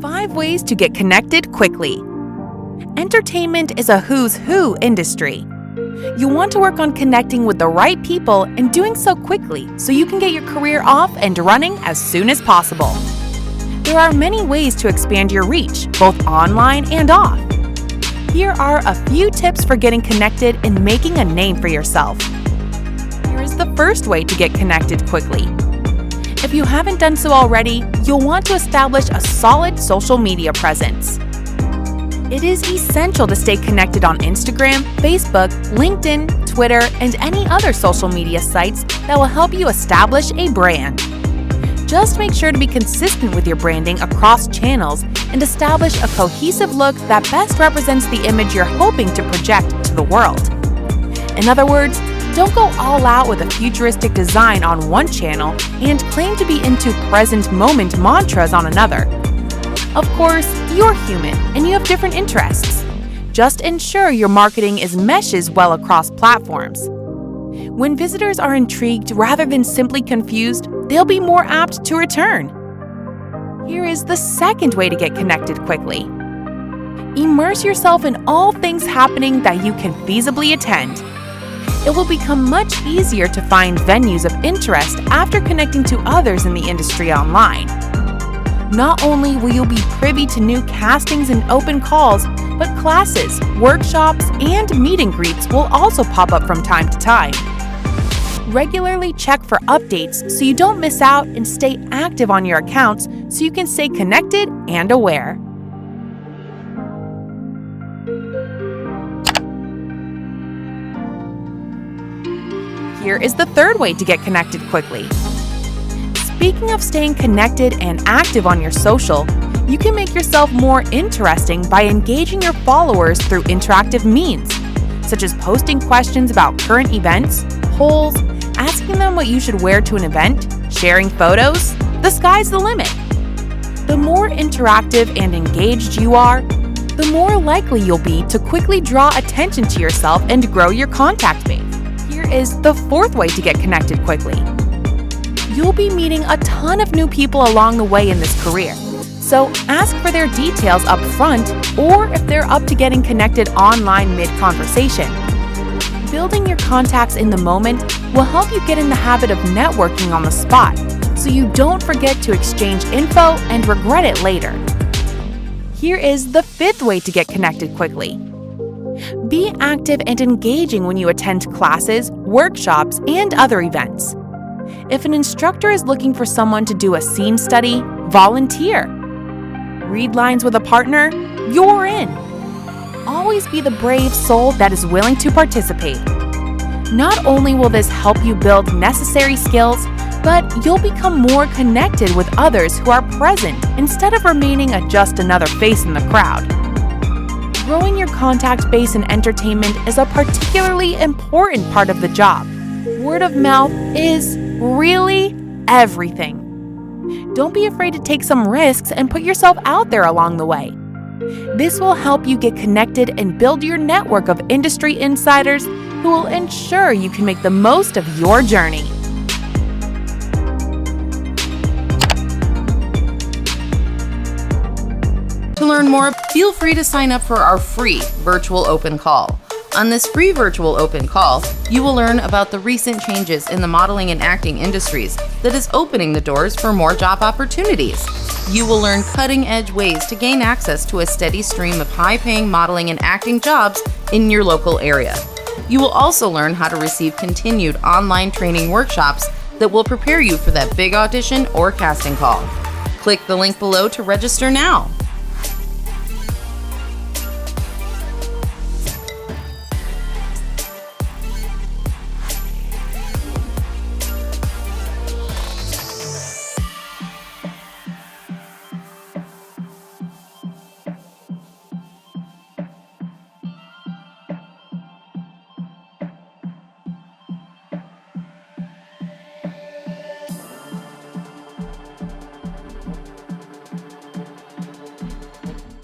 5 ways to get connected quickly. Entertainment is a who's who industry. You want to work on connecting with the right people and doing so quickly so you can get your career off and running as soon as possible. There are many ways to expand your reach, both online and off. Here are a few tips for getting connected and making a name for yourself. Here is the first way to get connected quickly. If you haven't done so already, you'll want to establish a solid social media presence. It is essential to stay connected on Instagram, Facebook, LinkedIn, Twitter, and any other social media sites that will help you establish a brand. Just make sure to be consistent with your branding across channels and establish a cohesive look that best represents the image you're hoping to project to the world. In other words, don't go all out with a futuristic design on one channel and claim to be into present moment mantras on another. Of course, you're human and you have different interests. Just ensure your marketing meshes well across platforms. When visitors are intrigued rather than simply confused, they'll be more apt to return. Here is the second way to get connected quickly. Immerse yourself in all things happening that you can feasibly attend. It will become much easier to find venues of interest after connecting to others in the industry online. Not only will you be privy to new castings and open calls, but classes, workshops, and meet and greets will also pop up from time to time. Regularly check for updates so you don't miss out and stay active on your accounts so you can stay connected and aware. Here is the third way to get connected quickly. Speaking of staying connected and active on your social, you can make yourself more interesting by engaging your followers through interactive means, such as posting questions about current events, polls, asking them what you should wear to an event, sharing photos. The sky's the limit. The more interactive and engaged you are, the more likely you'll be to quickly draw attention to yourself and grow your contact base. Here is the fourth way to get connected quickly. You'll be meeting a ton of new people along the way in this career, so ask for their details up front or if they're up to getting connected online mid-conversation. Building your contacts in the moment will help you get in the habit of networking on the spot, so you don't forget to exchange info and regret it later. Here is the fifth way to get connected quickly. Be active and engaging when you attend classes, workshops, and other events. If an instructor is looking for someone to do a scene study, volunteer. Read lines with a partner, you're in. Always be the brave soul that is willing to participate. Not only will this help you build necessary skills, but you'll become more connected with others who are present instead of remaining just another face in the crowd. Growing your contact base in entertainment is a particularly important part of the job. Word of mouth is really everything. Don't be afraid to take some risks and put yourself out there along the way. This will help you get connected and build your network of industry insiders who will ensure you can make the most of your journey. To learn more, feel free to sign up for our free virtual open call. On this free virtual open call, you will learn about the recent changes in the modeling and acting industries that is opening the doors for more job opportunities. You will learn cutting-edge ways to gain access to a steady stream of high-paying modeling and acting jobs in your local area. You will also learn how to receive continued online training workshops that will prepare you for that big audition or casting call. Click the link below to register now.